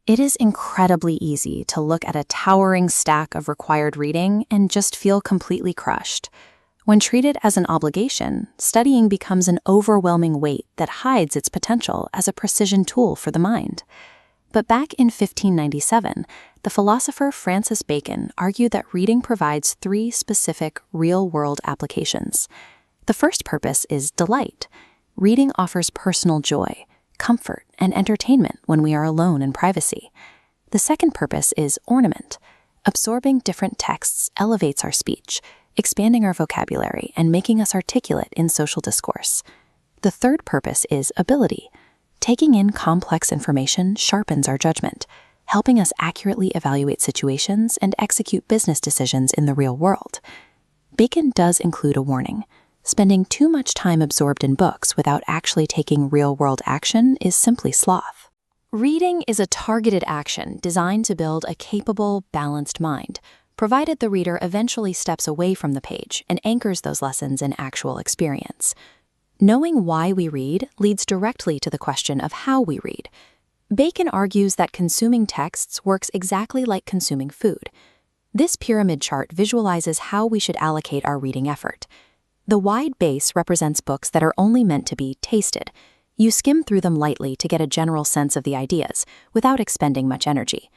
It is incredibly easy to look at a towering stack of required reading and just feel completely crushed. When treated as an obligation, studying becomes an overwhelming weight that hides its potential as a precision tool for the mind. But back in 1597, the philosopher Francis Bacon argued that reading provides three specific real-world applications. The first purpose is delight. Reading offers personal joy, comfort, and entertainment when we are alone in privacy. The second purpose is ornament. Absorbing different texts elevates our speech, expanding our vocabulary and making us articulate in social discourse. The third purpose is ability. Taking in complex information sharpens our judgment, helping us accurately evaluate situations and execute business decisions in the real world. Bacon does include a warning. Spending too much time absorbed in books without actually taking real-world action is simply sloth. Reading is a targeted action designed to build a capable, balanced mind, provided the reader eventually steps away from the page and anchors those lessons in actual experience. Knowing why we read leads directly to the question of how we read. Bacon argues that consuming texts works exactly like consuming food. This pyramid chart visualizes how we should allocate our reading effort. The wide base represents books that are only meant to be tasted. You skim through them lightly to get a general sense of the ideas, without expending much energy.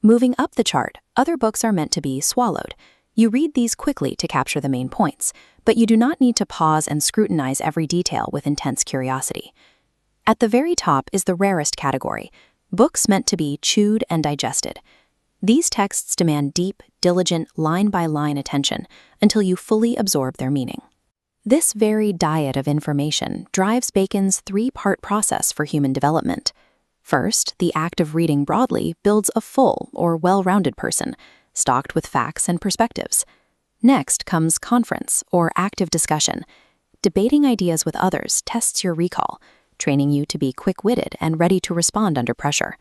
Moving up the chart, other books are meant to be swallowed. You read these quickly to capture the main points, but you do not need to pause and scrutinize every detail with intense curiosity. At the very top is the rarest category, books meant to be chewed and digested. These texts demand deep, diligent, line-by-line attention until you fully absorb their meaning. This varied diet of information drives Bacon's three-part process for human development. First, the act of reading broadly builds a full or well-rounded person, stocked with facts and perspectives. Next comes conference or active discussion. Debating ideas with others tests your recall, training you to be quick-witted and ready to respond under pressure.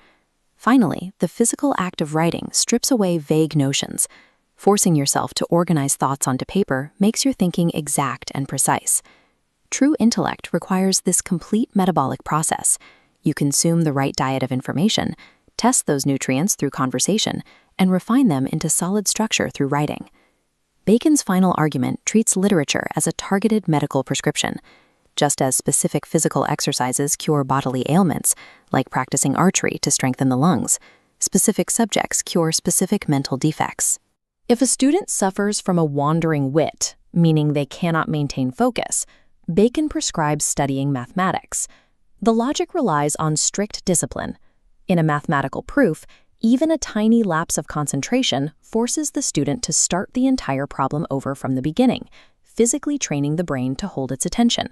Finally, the physical act of writing strips away vague notions. Forcing yourself to organize thoughts onto paper makes your thinking exact and precise. True intellect requires this complete metabolic process. You consume the right diet of information, test those nutrients through conversation, and refine them into solid structure through writing. Bacon's final argument treats literature as a targeted medical prescription. Just as specific physical exercises cure bodily ailments, like practicing archery to strengthen the lungs, specific subjects cure specific mental defects. If a student suffers from a wandering wit, meaning they cannot maintain focus, Bacon prescribes studying mathematics. The logic relies on strict discipline. In a mathematical proof, even a tiny lapse of concentration forces the student to start the entire problem over from the beginning, physically training the brain to hold its attention.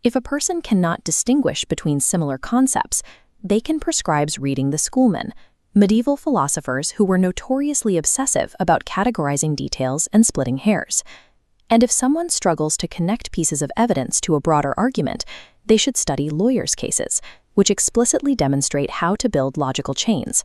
If a person cannot distinguish between similar concepts, Bacon prescribes reading the Schoolmen, medieval philosophers who were notoriously obsessive about categorizing details and splitting hairs. And if someone struggles to connect pieces of evidence to a broader argument, they should study lawyers' cases, which explicitly demonstrate how to build logical chains.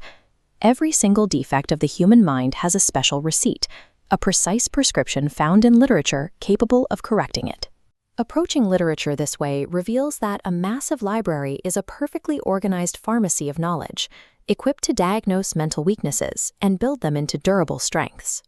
Every single defect of the human mind has a special receipt, a precise prescription found in literature capable of correcting it. Approaching literature this way reveals that a massive library is a perfectly organized pharmacy of knowledge, equipped to diagnose mental weaknesses and build them into durable strengths.